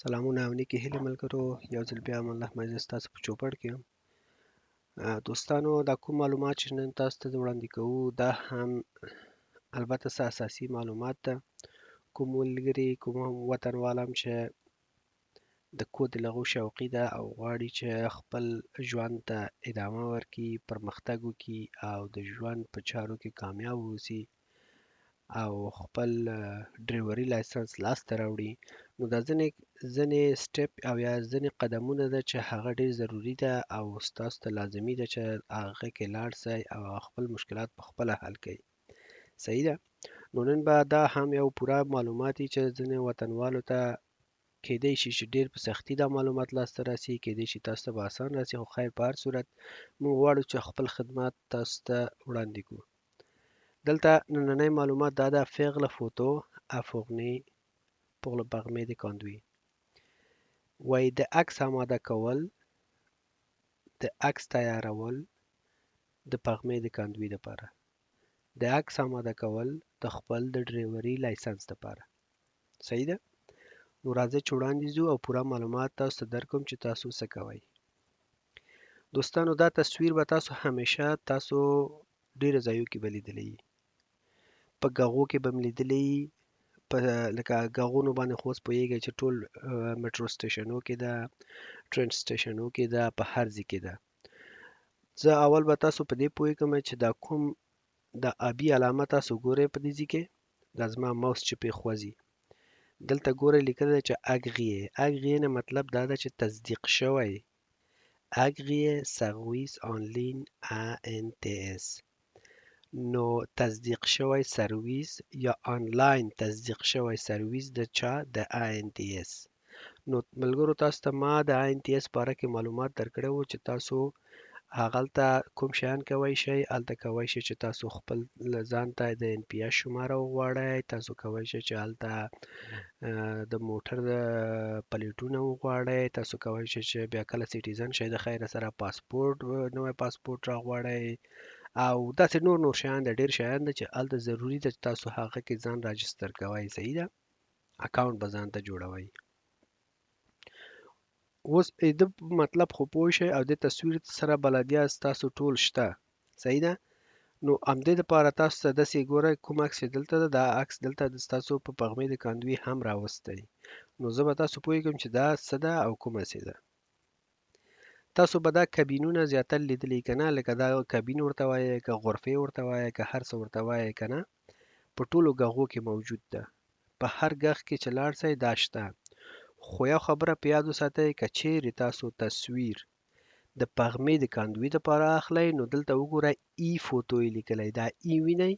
سلامونه او نیکې هیلې ملګرو، یو ځل بیا هم الله مجید ستاسو په چوپړ کې یم. دوستانو، دا کوم معلومات چې نن تاسو ته وړاندې کوو دا هم البته څه اساسي معلومات ده. کوم ملګري کوم وطنوال هم چې د کور د لغو شوقي ده او غواړي چې خپل ژوند ته ادامه ورکړي، پرمختګ وکړي او د ژوند په چارو کې کامیاب واوسي او خپل ډریوري لایسنس لاسته راوړي، نو دا ځینې سټپ او یا ځینې قدمونه ده چې هغه ډیر ضروري ده او ستاسو ته لازمي ده چې هغه کې لاړ سئ او خپل مشکلات په خپله حل کړئ. صحیح ده؟ نو نن به دا هم یو پوره معلومات وي چې ځینې وطنوالو ته کیدای شي چې ډیر په سختي دا معلومات لاسته راسي، کیدای شي تاسو ته به اسان راسي، خو خیر په هر صورت موږ غواړو چې خپل خدمات تاسو ته وړاندې کړو. دلته نننی معلومات دا ده: faire la photo à fournir pour le permis de conduire. وایي د عکس آماده کول، د عکس تیارول د پرمي د کاندوی دپاره. د عکس آماده کول د خپل د ډریوري لایسنس دپاره. صحیح ده؟ نو راځئ چې وړاندې ځو او پوره معلومات تاسو ته درکړم چې تاسو څه کوئ. دوستانو، دا تصویر به تاسو همیشه ډیرو ځایو کې به لیدلی وي. په ږغو کې به م لیدلی، په لکه ږغونو باندې خو اوس پوهیږئ چې ټول میټرو سټیشنو کې ده، ټرین سټیشنو کې ده، په هر ځای کې ده. زه اول به تاسو په دې پوهیږم چې دا کوم د ابي علامه تاسو ګورئ په دې ځای کې، دا زما ماوس چې پرې خوځي دلته ګورئ لیکلی ده چې اګریې. اګریې نه مطلب دا ده چې تصدیق شوی. اګریې سرویس آنلاین ANTS. نو تصدیق شوی سرویس یا آنلاین تصدیق شوی سرویس د چا؟ د ANTS. نو ملګرو، تاسو ته ما د ANTS باره کې معلومات درکړی وو چې تاسو هغلته کوم شیان کوی شئ. هلته کوی شئ چې تاسو خپل ځان ته د NPS شماره وغواړئ. تاسو کوی شئ چې هلته د موټر پلیټونه وغواړئ. تاسو کوی شئ چې بیا کله سیټیزن شئ د خیره سره پاسپورټ، نوی پاسپورټ راغواړئ او داسې نور شیان ده، ډیر شیان ده چې هلته ضروري ده چې تاسو هغه کې ځان راجستر کوئ. صحیح ده؟ اکاونټ به ځان ته جوړوئ. اوس د مطلب خو پوه شئ او د تصویر سره بلد یاست، تاسو ټول شته. صحیح ده؟ نو همدې دپاره تاسو ته داسې ګورئ، کوم عکس چې دلته ده دا عکس دلته ستاسو په پغمې د کاندوي هم راوستی. نو زه به تاسو پوهیږم چې دا څه ده او کومه سې ده. تاسو به دا کابینونه زیاتر لیدلی که نه، لکه دا کابین ورته وایئ که غرفې ورته وایئ که هر څه ورته وایئ که نه، په ټولو ږغو کې موجود ده. په هر ږغ کې چې لاړ سئ دا شته. خو یو خبره په یاد وساتئ، که چیرې تاسو تصویر د پغمې د کاندوي دپاره اخلئ نو دلته وګورئ ای فوتو یې لیکلی. دا ای وینئ؟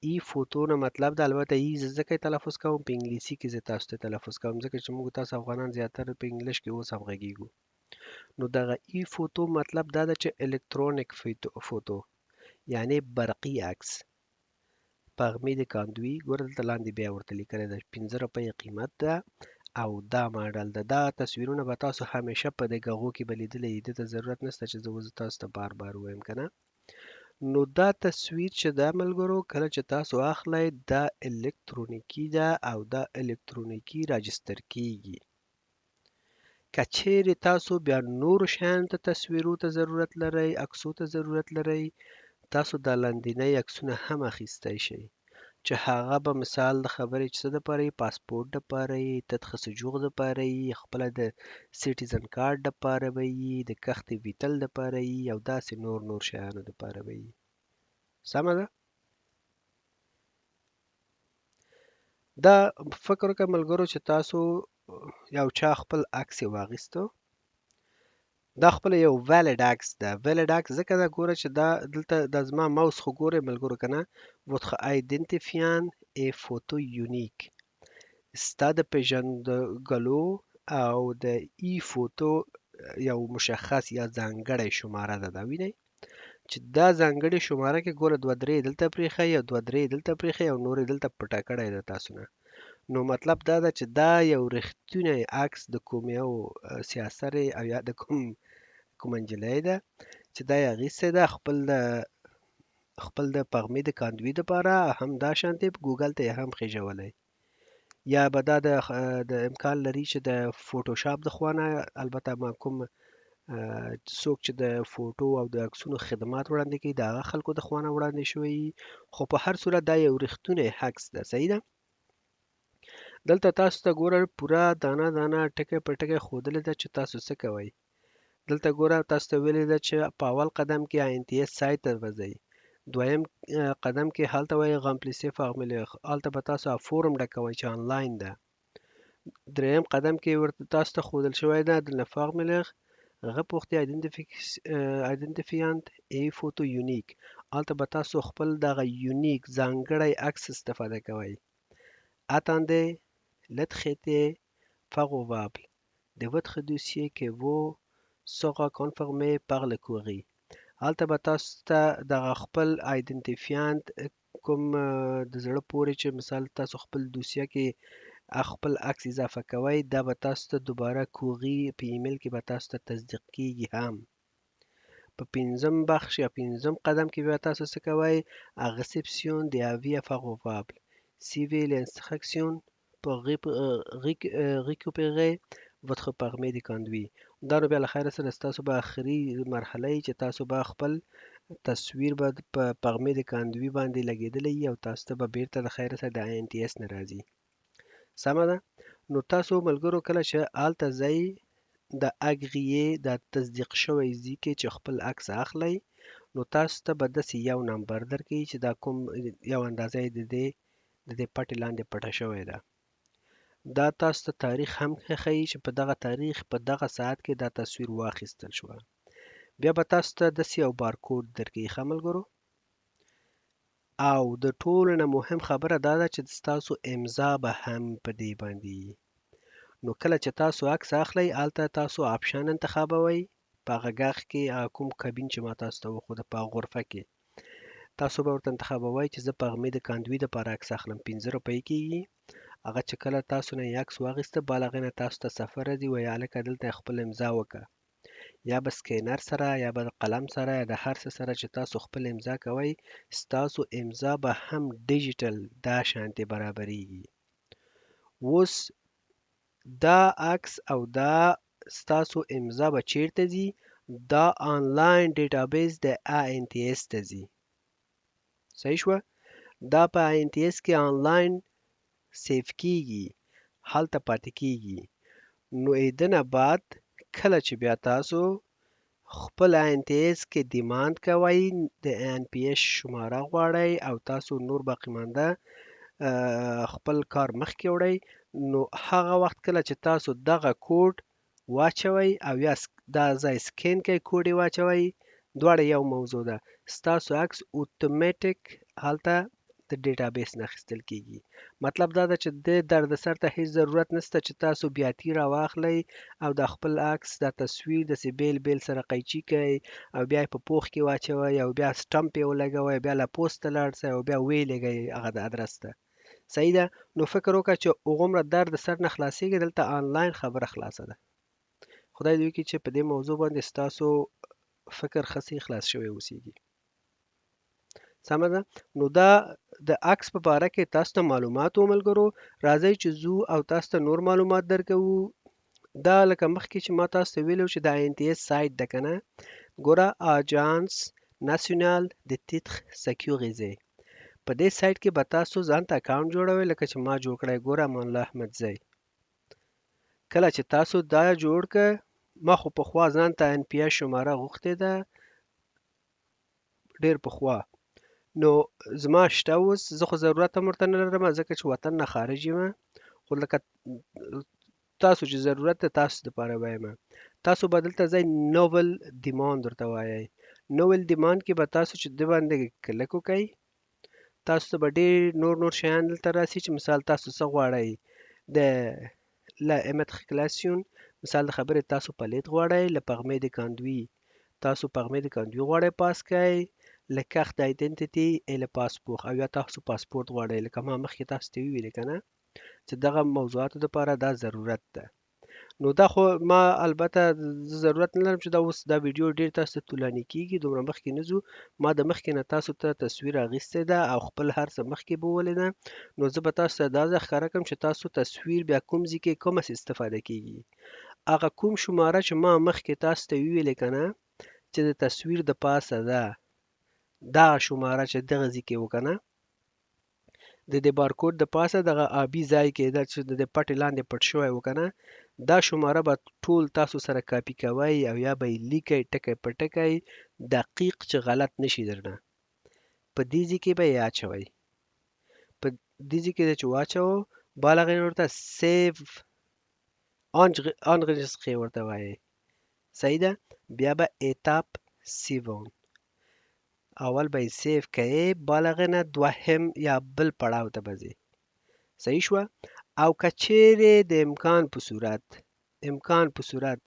ای فوتو نه مطلب ده، البته ای زه ځکه تلفظ کوم په انګلیسي کې، زه تاسو ته تلفظ کوم ځکه چې موږ تاسو افغانان زیاتره په انګلیش کې اوس هم غږیږو. نو دغه ای فوتو مطلب دا ده چې الکترونیک فوتو، یعنی برقي عکس. پغمې د کاندوي ګوره دلته لاندې بیا ورته لیکلی ده 5 روپۍ قیمت ده او دا ماډل ده. دا تصویرونه به تاسو همیشه په دې ږغو کې به لیدلی وي، دې ته ضرورت نشته چې زه اوس تاسو ته بار بار ووایم که نه. نو دا تصویر چې دا ملګرو کله چې تاسو اخلئ دا الکترونیکي ده او دا الکترونیکي راجستر کیږي. که چیرې تاسو بیا نورو شیانو ته تصویرو ته ضرورت لرئ، عکسو ته ضرورت لرئ، تاسو دا لاندینۍ عکسونه هم اخیستی شئ چې هغه به مثال د خبرې چې څه دپاره یي، پاسپورټ دپاره یي، تدخه سجوغ دپاره یي، خپله د سیټیزن کارډ دپاره به یي، د کښتې ویتل دپاره یي او داسې نور شیانو دپاره به یي. سمه ده؟ دا فکر وکړه ملګرو چې تاسو یو چا خپل عکس یې واخیستو، دا خپله یو ویلډ عکس ده. ویلډ عکس ځکه ده ګوره چې دا دلته دا زما ماوس خو ګورئ ملګرو که نه، votre identifiant est photo unique. ستا د پیژندګلو او د ای فوتو یو مشخص یا ځانګړی شماره ده. دا وینئ چې دا ځانګړې شماره کې ګوره 2-3 دلته پرېښی او 2-3 دلته پرېښی او نور یې دلته پټه کړی ده تاسو نه. نو مطلب دا ده چې دا یو رښتونی عکس د کوم یو سیاسرې او یا د کومه نجلۍ ده چې دا یې اخیستی ده خپل د پغمې د کاندوي دپاره، هم دا شانتې په ګوګل ته یې هم خېژولی. یا به دا د امکان لري چې د فوټوشاپ د خوا نه، البته ما کوم څوک چې د فوټو او د عکسونو خدمات وړاندې کوي د هغه خلکو د خوا نه وړاندې شوی وي. خو په هر صورت دا یو ریښتونی عکس ده. صحیح ده. دلته تاسو ته ګوره پوره دانه دانه ټکی په ټکی ښودلې ده چې تاسو څه کوئ. دلته ګوره تاسو ته ویلې ده چې په اول قدم کې INTS سایت ته وځئ. دویم قدم کې هلته وایي غامپلیسې فارمولیر، هلته به تاسو فورم ډکوئ چې آنلاین ده. دریم قدم کې ورته تاسو ته ښودل شوی ده د فارمولیر reporter identifiant et photo unique. هلته به تاسو خپل دغه یونیک ځانګړی عکس استفاده کوئ. Attendez le traité favorable de votre dossier que vous sera conformé par le courrier. هلته به تاسو ته دغه خپل آیدنټیفیانت کوم د زړه پورې چې مثال تاسو خپل دوسیه کې خپل عکس اضافه کوئ، دا به تاسو ته دوباره کوغي په ایمیل کې به تاسو ته تصدیق کیږي هم. په پنځم بخش یا پنځم قدم کې به تاسو څه کوئ؟ réception des avis favorables. Suivez l'instruction pour récupérer votre permis de conduire. دا نو بیا له خیره سره ستاسو به آخري مرحله یي چې تاسو به خپل تصویر به په پرمي د کاندوي باندې لګېدلی وي او تاسو ته به بیرته د خیره سره د INTS نه راځي. سمه ده. نو تاسو ملګرو کله چې هلته ځئ د اګریې د تصدیق شوی ځای کې چې خپل عکس اخلئ، نو تاسو ته به داسې یو نمبر درکوي چې دا کوم یو اندازه یې د دې پټې لاندې پټه شوې ده. دا تاسو ته تاریخ هم ښیي چې په دغه تاریخ په دغه ساعت کې دا تصویر واخیستل شوه. بیا به تاسو ته داسې یو بارکوډ درکوي ښه ملګرو. او د ټولو نه مهم خبره دا ده چې ستاسو امضا به هم په دې باندې وي. نو کله چې تاسو عکس اخلئ هلته تاسو آپشن انتخابوئ په هغه ږغ کې کوم کابین چې ما تاسو ته وښوده په غرفه کې تاسو به ورته انتخابوئ چې زه پرمي د کاندوي دپاره عکس اخلم. 5 روپۍ کېږي. هغه چې کله تاسو نه یې عکس واخیسته بال هغې نه تاسو ته صفحه راځي وایي هلکه دلته خپل امضا وکړه. یا به سکینر سره یا به قلم سره یا د هر څه سره چې تاسو خپل امضا کوئ ستاسو امضا به هم ډیجیټل دا شانتې برابریږي. اوس دا عکس او دا ستاسو امضا به چیرته ځي؟ دا آنلاین ډیټابیس د INTS ته ځي. صحیح شوه؟ دا په INTS کې آنلاین سیف کیږي، هلته پاتې کیږي. نو ایدنه بعد کله چې بیا تاسو خپل INTS کې دیماند کوئ د NPS شماره غواړئ او تاسو نور باقی مانده خپل کار مخکې وړئ، نو هغه وخت کله چې تاسو دغه کوډ واچوئ او یا دا ځای سکین کوئ کوډ یې واچوئ، دواړه یو موضوع ده. ستاسو عکس اتوماتیک هلته د ډیټابیس نه اخیستل کیږي. مطلب دا ده چې د دردسر ته هیڅ ضرورت نشته چې تاسو بیا تیره واخلئ او د خپل عکس دا تصویر داسې بیل بیل سره قیچي کوئ او بیا یې په پوښ کې واچوئ او بیا سټمپ یې ولګوئ، بیا له پوسټ ته لاړ شئ او بیا ویې لېږئ هغه د ادرس ته. صحیح ده. نو فکر وکړه چې هغومره درد سر نه خلاصېږي، دلته آنلاین خبره خلاصه ده. خدای دې وکړي چې په دې موضوع باندې ستاسو فکر ښه خلاص شوی اوسیږي. سمه ده. نو دا د عکس په باره کې تاسو ته معلومات و ملګرو. راځئ چې ځو او تاسو ته نور معلومات درکوو. دا لکه مخکې چې ما تاسو ته ویلو چې د INTS سایت ده که نه، ګوره آژانس ناسیونال د تیتر سکیوریزې په دې سایت کې به تاسو ځان ته اکاونټ جوړوئ لکه چې ما جوړ کړی. ګوره امان الله احمدزی. کله چې تاسو دا جوړ کړه، ما خو پخوا ځان ته NPS شماره غوښتې ده ډېر پخوا، نو زما شته اوس. زه خو ضرورت هم ورته نه لرم ځکه چې وطن نه خارج یم، خو لکه تاسو چې ضرورت ده تاسو دپاره وایم. تاسو به دلته ځئ نوول دیماند ورته وایئ. نوول دیماند کې به تاسو چې د باندې کلک وکئ، تاسو ته به ډېر نور شیان دلته راسي چې مثال تاسو څه غواړئ. د لا ایمتریکولاسیون مثال د خبرې تاسو پلیت غواړئ، له پرمي د کاندوي تاسو پرمي د کاندوي غواړئ پاس کئ، له کارت آیدنټیټي ای له پاسپورت او یا تاسو پاسپورت غواړئ. لکه ما مخکې تاسو ته وویلې که نه چې دغه موضوعاتو دپاره دا ضرورت ده. نو دا خو ما البته زه ضرورت نه لرم چې دا اوس دا ویډیو ډېر تاسو ته طولاني کیږي، دومره مخکې نه ځو. ما د مخکې نه تاسو ته تصویر اخیستی ده او خپل هر څه مخکې بیولې ده. نو زه به تاسو ته دا ځای ښکاره کړم چې تاسو تصویر بیا کوم ځای کې کومه استفاده کیږي. هغه کوم شماره چې ما مخکې تاسو ته ویلې که نه چې د تصویر د پاسه ده، دغه شماره چې دغه ځای کې و که نه، د دې بارکوډ د پاسه دغه آبي ځای کې دا چې د پټې لاندې پټ شوی و که نه، دا شماره به ټول تاسو سره کاپي کوئ او یا به یې لیکئ ټکی په ټکی دقیق چې غلط نشي درنه. په دې ځای کې به یې اچوئ. په دې ځای کې چې واچوو بال هغې ورته سیف انغرسخې ورته وایي. صحیح ده. بیا به ایتاپ سیوم اول به یې سیف کوئ، بال هغې نه دوهم یا بل پړاو ته به ځئ. صحیح شوه. او که چیرې د امکان په صورت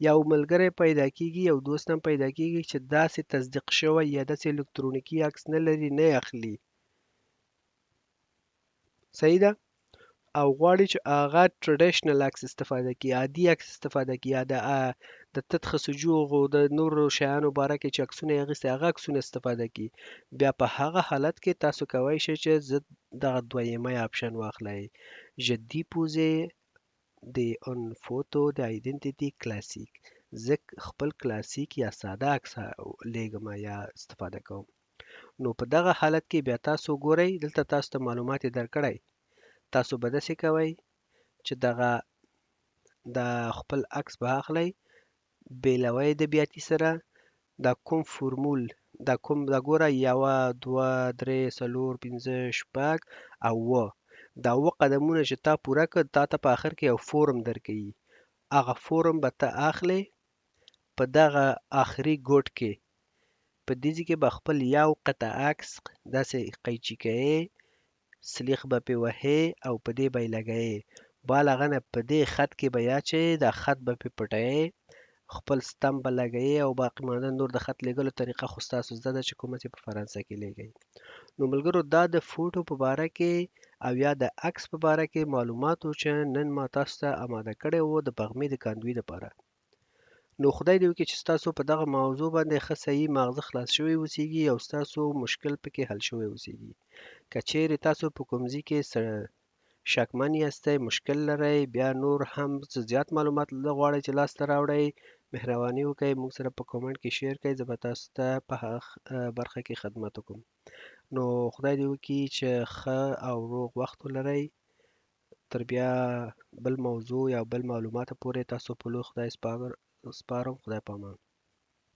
یو ملګری پیدا کیږي، یو دوست هم پیدا کیږي چې داسې تصدیق شوی یا داسې الکترونیکي عکس نه لري، نه اخلي. صحیح ده. او غواړي چې هغه ټریډیشنل عکس استفاده کړي، عادي عکس استفاده کړي، یا د تت خسجوغو د نورو شیانو باره کې چې عکسونه یې اخیستي هغه عکسونه استفاده کړي، بیا په هغه حالت کې تاسو کولی شئ چې زه دغه دویمه آپشن واخلئ. Je dépose د اون فوتو د آیدنټیټي کلاسیک. زه خپل کلاسیک یا ساده عکس لیږم یا استفاده کوم. نو په دغه حالت کې بیا تاسو ګورئ، دلته تاسو ته معلومات یې درکړی. تاسو به داسې کوئ چې دغه د خپل عکس به اخلئ، بیلوئ د بیاتي سره، دا کوم فورمول دا ګوره 1 2 3 4 5 6 او 7 دا 7 قدمونه چې تا پوره کړ، تا ته په آخر کې یو فورم درکوي. هغه فورم به ته اخلې په دغه آخري ګوټ کې. په دې ځای کې به خپل یو قطعه عکس داسې قیچي کوئ، سلیخ به پې وهئ او په دې به یې لګوئ. بال هغه نه په دې خط کې به یې اچوئ، دا خط به پې پټوئ، خپل سټمپ به لګوئ او باقي مانده نور د خط لیږلو طریقه خو ستاسو زده ده چې کومه چې په فرانسه کې لیږئ. نو ملګرو دا د فوټو په باره کې او یا د عکس په باره کې معلومات و چې نن ما تاسو ته اماده کړی و د پغمې د کاندوی دپاره. نو خدای دې وکړي چې ستاسو په دغه موضوع باندې ښه صحیح ماغزه خلاص شوی اوسیږي او ستاسو مشکل پکې حل شوی اوسیږي. که چیرې تاسو په کوم ځای کې شکمن یاستئ، مشکل لرئ، بیا نور هم زیات معلومات غواړئ چې لاسته راوړئ، مهرباني وکړئ موږ سره په کومنټ کې شیر کړئ، زه به تاسو ته په هغه برخه کې خدمت وکړم. نو خدای دې وکړي چې ښه او روغ وخت ولرئ. تر بیا بل موضوع یا بل معلوماتو پورې تاسو په لوی خدای سپارم. خدای پامان.